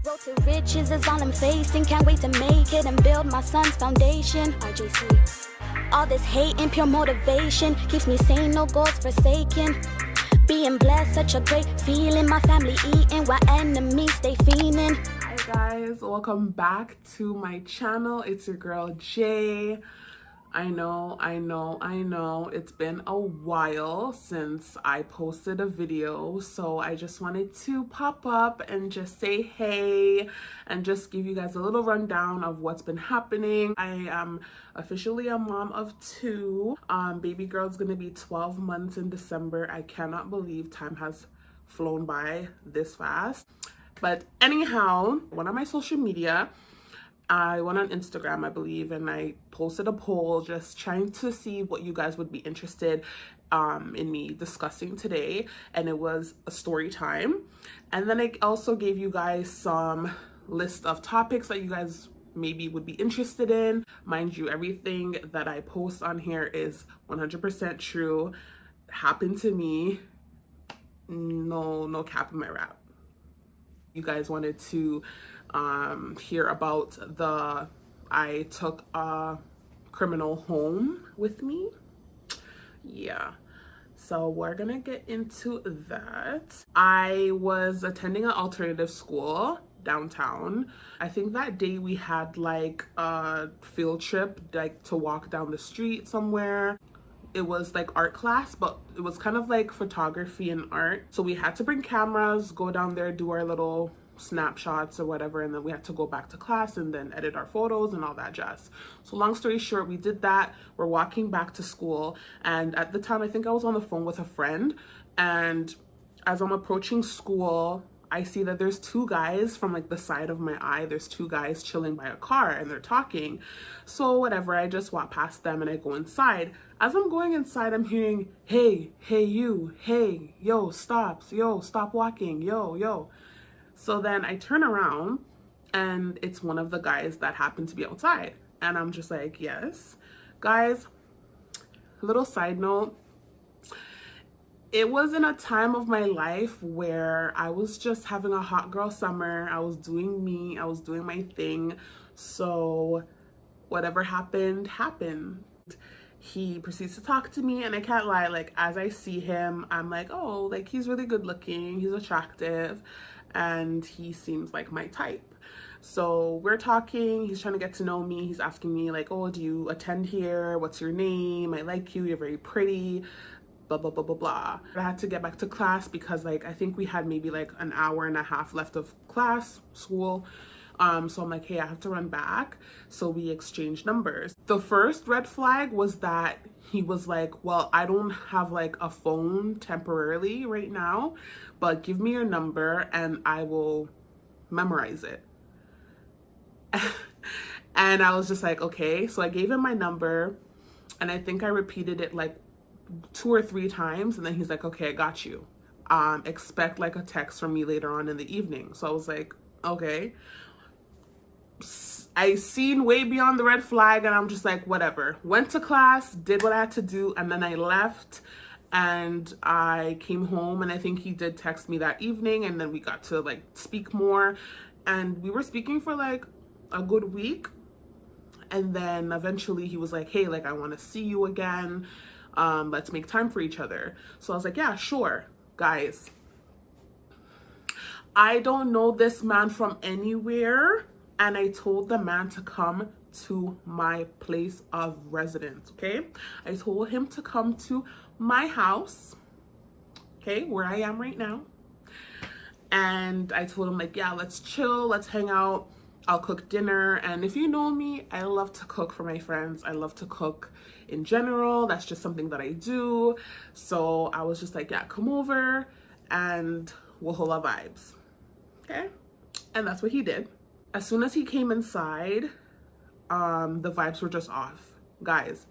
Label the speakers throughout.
Speaker 1: Road to riches is all I'm facing. Can't wait to make it and build my son's foundation. RJC. All this hate and pure motivation keeps me sane, no goals forsaken. Being blessed, such a great feeling. My family eating while enemies stay fiending.
Speaker 2: Hi guys, welcome back to my channel. It's your girl Jay. I know, it's been a while since I posted a video, so I just wanted to pop up and just say hey and just give you guys a little rundown of what's been happening. I am officially a mom of two. Baby girl's gonna be 12 months in December. I cannot believe time has flown by this fast. But anyhow, one of my social media, I went on Instagram, I believe, and I posted a poll just trying to see what you guys would be interested in me discussing today, and it was a story time. And then I also gave you guys some list of topics that you guys maybe would be interested in. Mind you, everything that I post on here is 100% true, happened to me, no cap in my rap. You guys wanted to hear about I took a criminal home with me. Yeah, so we're gonna get into that. I was attending an alternative school downtown. I think that day we had like a field trip, like to walk down the street somewhere. It was like art class, but it was kind of like photography and art. So we had to bring cameras, go down there, do our little snapshots or whatever, and then we had to go back to class and then edit our photos and all that jazz. So long story short, we did that. We're walking back to school, and at the time I think I was on the phone with a friend, and as I'm approaching school, I see that there's two guys from like the side of my eye. There's two guys chilling by a car and they're talking. So whatever, I just walk past them and I go inside. As I'm going inside, I'm hearing, hey you, hey, yo, stop walking, yo. So then I turn around and it's one of the guys that happened to be outside. And I'm just like, yes. Guys, little side note, it was in a time of my life where I was just having a hot girl summer. I was doing me, I was doing my thing. So whatever happened. He proceeds to talk to me, and I can't lie, like as I see him, I'm like, oh, like he's really good looking, he's attractive, and he seems like my type. So we're talking, he's trying to get to know me. He's asking me like, oh, do you attend here? What's your name? I like you, you're very pretty. Blah, blah, blah, blah, blah. I had to get back to class because like I think we had maybe like an hour and a half left of school. So I'm like, hey, I have to run back. So we exchanged numbers. The first red flag was that he was like, well, I don't have like a phone temporarily right now, but give me your number and I will memorize it. And I was just like, okay. So I gave him my number, and I think I repeated it like 2 or 3 times, and then he's like, okay, I got you. Expect like a text from me later on in the evening. So I was like, okay. I seen way beyond the red flag, and I'm just like, whatever. Went to class, did what I had to do, and then I left and I came home, and I think he did text me that evening, and then we got to like speak more, and we were speaking for like a good week. And then eventually he was like, hey, like I want to see you again. Let's make time for each other. So I was like, yeah, sure. Guys, I don't know this man from anywhere, and I told the man to come to my place of residence, okay? I told him to come to my house, okay, where I am right now. And I told him like, yeah, let's chill, let's hang out. I'll cook dinner. And if you know me, I love to cook for my friends. I love to cook in general. That's just something that I do. So I was just like, yeah, come over and we'll hold our vibes. Okay. And that's what he did. As soon as he came inside, the vibes were just off. Guys,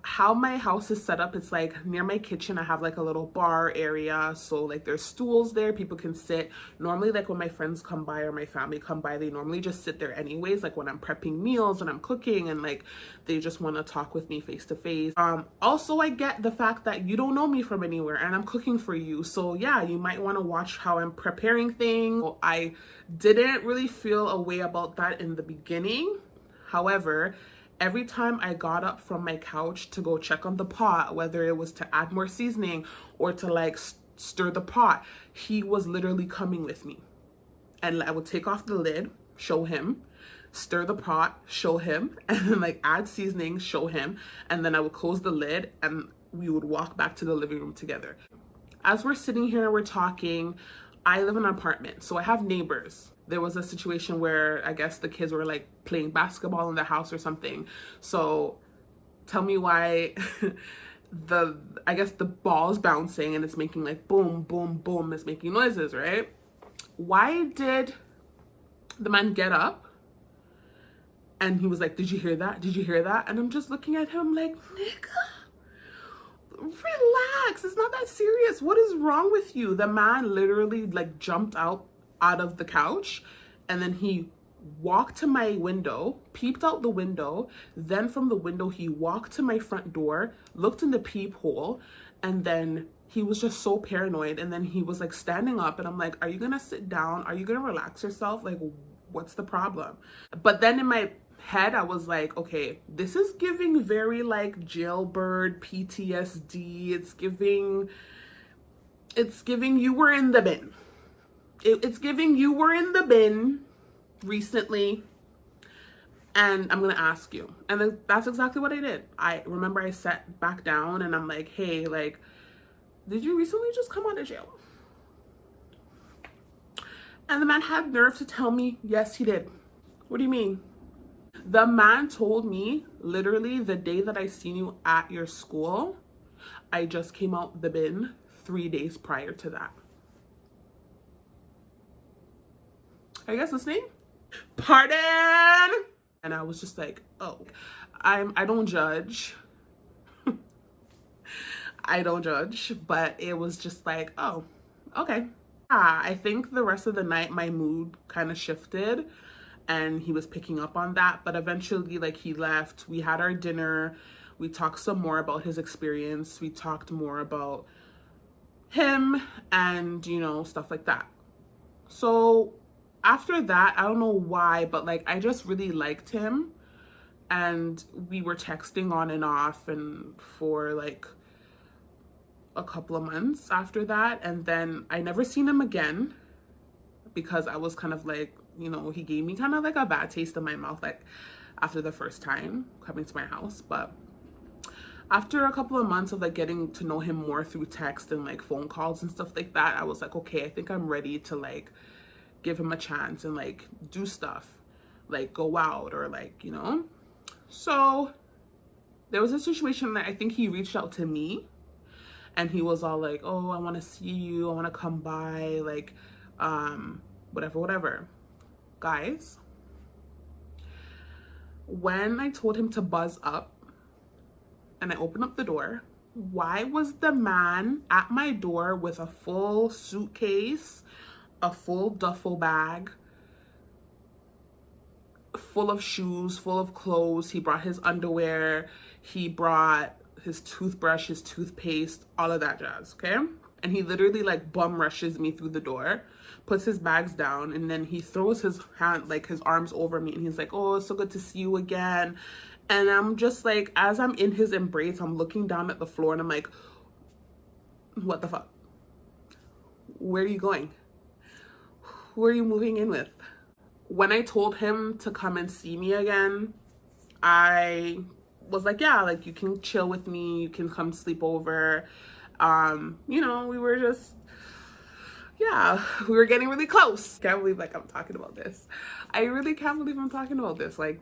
Speaker 2: how my house is set up, it's like near my kitchen I have like a little bar area, so like there's stools there, people can sit. Normally, like when my friends come by or my family come by, they normally just sit there anyways, like when I'm prepping meals and I'm cooking, and like they just want to talk with me face to face. Also, I get the fact that you don't know me from anywhere and I'm cooking for you, so yeah, you might want to watch how I'm preparing things. So I didn't really feel a way about that in the beginning. However, every time I got up from my couch to go check on the pot, whether it was to add more seasoning or to like stir the pot, he was literally coming with me. And I would take off the lid, show him, stir the pot, show him, and then like add seasoning, show him, and then I would close the lid and we would walk back to the living room together. As we're sitting here and we're talking, I live in an apartment, so I have neighbors. There was a situation where I guess the kids were like playing basketball in the house or something. So tell me why I guess the ball's bouncing and it's making like boom, boom, boom. It's making noises, right? Why did the man get up? And he was like, did you hear that? Did you hear that? And I'm just looking at him like, nigga, relax. It's not that serious. What is wrong with you? The man literally like jumped out of the couch, and then he walked to my window, peeped out the window, then from the window he walked to my front door, looked in the peephole, and then he was just so paranoid, and then he was like standing up, and I'm like, are you gonna sit down? Are you gonna relax yourself? Like, what's the problem? But then in my head I was like, okay, this is giving very like Jailbird PTSD. It's giving you were in the bin. It's giving you were in the bin recently, and I'm gonna ask you. And then that's exactly what I did. I remember I sat back down and I'm like, hey, like, did you recently just come out of jail? And the man had nerve to tell me, yes, he did. What do you mean? The man told me literally the day that I seen you at your school, I just came out the bin 3 days prior to that. Are you guys listening? Pardon? And I was just like, oh, I don't judge. I don't judge, but it was just like, oh, okay. I think the rest of the night my mood kind of shifted and he was picking up on that, but eventually like he left, we had our dinner, we talked some more about his experience, we talked more about him and, you know, stuff like that. So after that, I don't know why, but like I just really liked him, and we were texting on and off and for like a couple of months after that, and then I never seen him again because I was kind of like, you know, he gave me kind of like a bad taste in my mouth like after the first time coming to my house. But after a couple of months of like getting to know him more through text and like phone calls and stuff like that, I was like, okay, I think I'm ready to like give him a chance and like do stuff, like go out or like, you know. So there was a situation that I think he reached out to me and he was all like, oh, I want to see you, I want to come by, like whatever. Guys, when I told him to buzz up and I opened up the door, why was the man at my door with a full suitcase, a full duffel bag, full of shoes, full of clothes? He brought his underwear, he brought his toothbrush, his toothpaste, all of that jazz, okay? And he literally like bum rushes me through the door, puts his bags down, and then he throws his hand, like his arms over me, and he's like, oh, it's so good to see you again. And I'm just like, as I'm in his embrace, I'm looking down at the floor and I'm like, what the fuck? Where are you going? Who are you moving in with? When I told him to come and see me again, I was like, yeah, like you can chill with me, you can come sleep over. You know, we were just, yeah, we were getting really close. Can't believe like I'm talking about this. I really can't believe I'm talking about this. Like,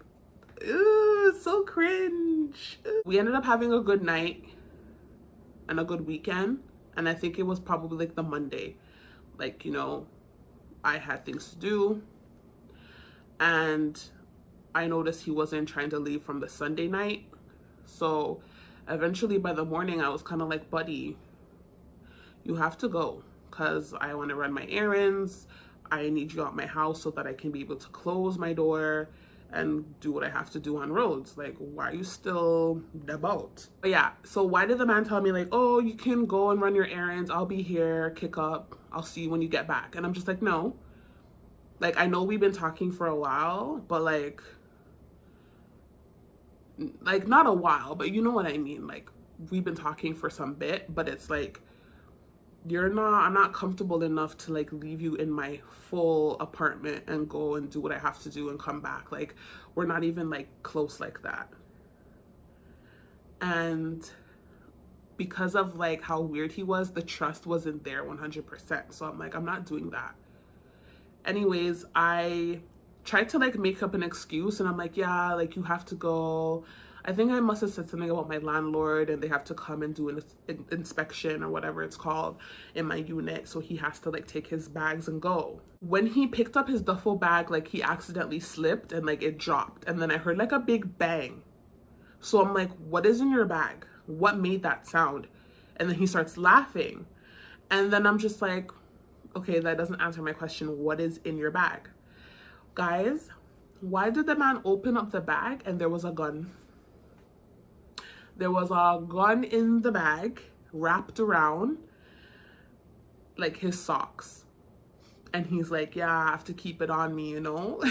Speaker 2: ew, it's so cringe. We ended up having a good night and a good weekend. And I think it was probably like the Monday. Like, you know, I had things to do. And I noticed he wasn't trying to leave from the Sunday night. So Eventually by the morning I was kind of like, buddy, you have to go because I want to run my errands. I need you out my house so that I can be able to close my door and do what I have to do on roads. Like, why are you still about? But yeah, so why did the man tell me like, oh, you can go and run your errands, I'll be here, kick up, I'll see you when you get back? And I'm just like, no. Like, I know we've been talking for a while, but like not a while, but you know what I mean. Like, we've been talking for some bit, but it's like, I'm not comfortable enough to like leave you in my full apartment and go and do what I have to do and come back. Like, we're not even like close like that. And because of like how weird he was, the trust wasn't there 100%. So I'm like, I'm not doing that. Anyways, I tried to like make up an excuse, and I'm like, yeah, like you have to go. I think I must have said something about my landlord and they have to come and do an inspection or whatever it's called in my unit. So he has to like take his bags and go. When he picked up his duffel bag, like he accidentally slipped and like it dropped. And then I heard like a big bang. So I'm like, what is in your bag? What made that sound? And then he starts laughing. And then I'm just like, okay, that doesn't answer my question. What is in your bag? Guys, why did the man open up the bag and there was a gun? There was a gun in the bag wrapped around like his socks. And he's like, yeah, I have to keep it on me, you know?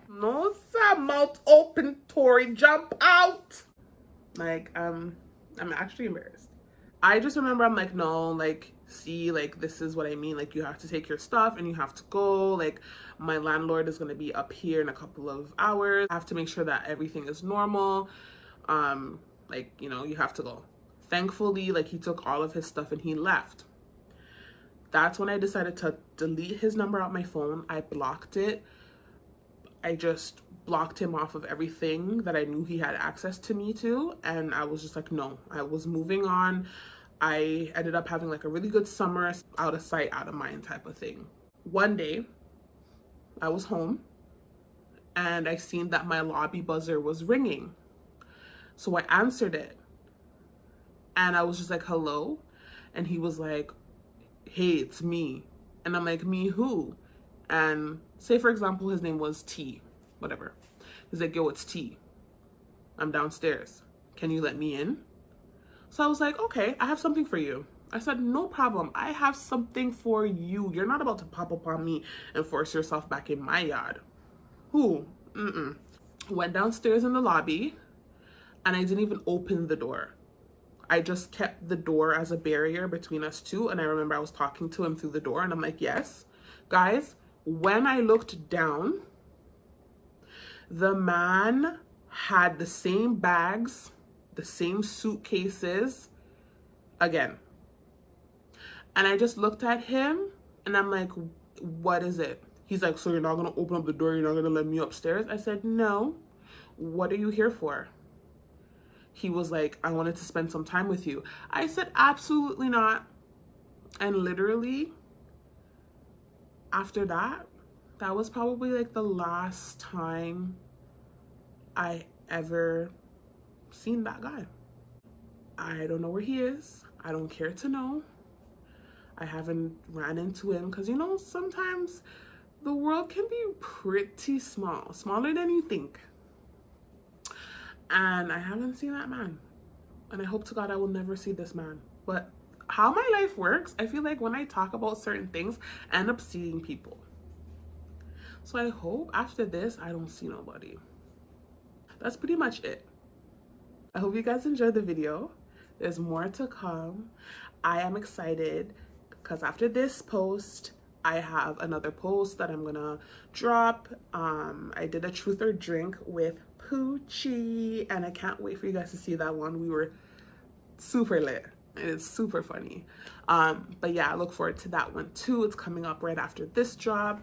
Speaker 2: No, sir, mouth open, Tory, jump out. Like, I'm actually embarrassed. I just remember I'm like, no, like, see, like, this is what I mean. Like, you have to take your stuff and you have to go. Like, my landlord is going to be up here in a couple of hours. I have to make sure that everything is normal. Like, you know, you have to go. Thankfully, like, he took all of his stuff and he left. That's when I decided to delete his number out my phone. I blocked it. I just blocked him off of everything that I knew he had access to me to. And I was just like, no, I was moving on. I ended up having like a really good summer, out of sight, out of mind type of thing. One day, I was home and I seen that my lobby buzzer was ringing. So I answered it and I was just like, hello. And he was like, hey, it's me. And I'm like, me who? And say, for example, his name was T, whatever. He's like, yo, it's T. I'm downstairs. Can you let me in? So I was like, okay, I have something for you. I said, no problem. I have something for you. You're not about to pop up on me and force yourself back in my yard. Who? Went downstairs in the lobby and I didn't even open the door. I just kept the door as a barrier between us two. And I remember I was talking to him through the door and I'm like, yes. Guys, when I looked down, the man had the same bags, the same suitcases again. And I just looked at him and I'm like, what is it? He's like, so you're not going to open up the door? You're not going to let me upstairs? I said, no. What are you here for? He was like, I wanted to spend some time with you. I said, absolutely not. And literally, after that, that was probably like the last time I ever seen that guy. I don't know where he is. I don't care to know. I haven't ran into him because, you know, sometimes the world can be pretty small, smaller than you think. And I haven't seen that man. And I hope to God I will never see this man. But how my life works, I feel like when I talk about certain things, I end up seeing people. So I hope after this, I don't see nobody. That's pretty much it. I hope you guys enjoyed the video. There's more to come. I am excited because after this post, I have another post that I'm gonna drop. I did a truth or drink with Poochie and I can't wait for you guys to see that one. We were super lit and it's super funny. But yeah, I look forward to that one too. It's coming up right after this drop.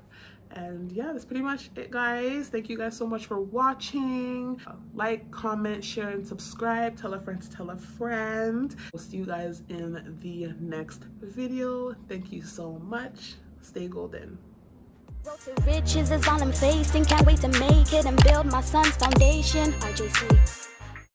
Speaker 2: And yeah, that's pretty much it, guys. Thank you guys so much for watching. Like, comment, share, and subscribe. Tell a friend to tell a friend. We'll see you guys in the next video. Thank you so much. Stay golden.
Speaker 1: Road to riches is all I'm facing. Can't wait to make it and build my son's foundation. RJC.